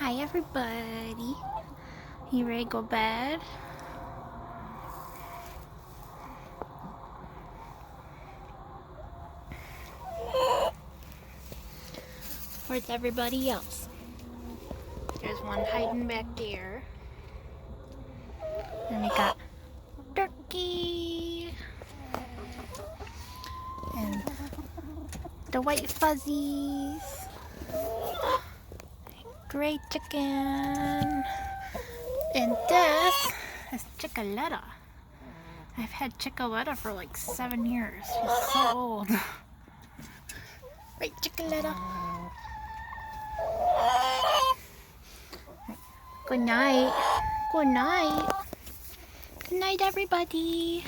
Hi, everybody. You ready to go to bed? Where's everybody else? There's one hiding back there. And we got Turkey. And the white fuzzies. Gray chicken. And this is Chickaletta. I've had Chickaletta for like 7 years. She's so old. Right, Chickaletta? Good night. Good night. Good night, everybody.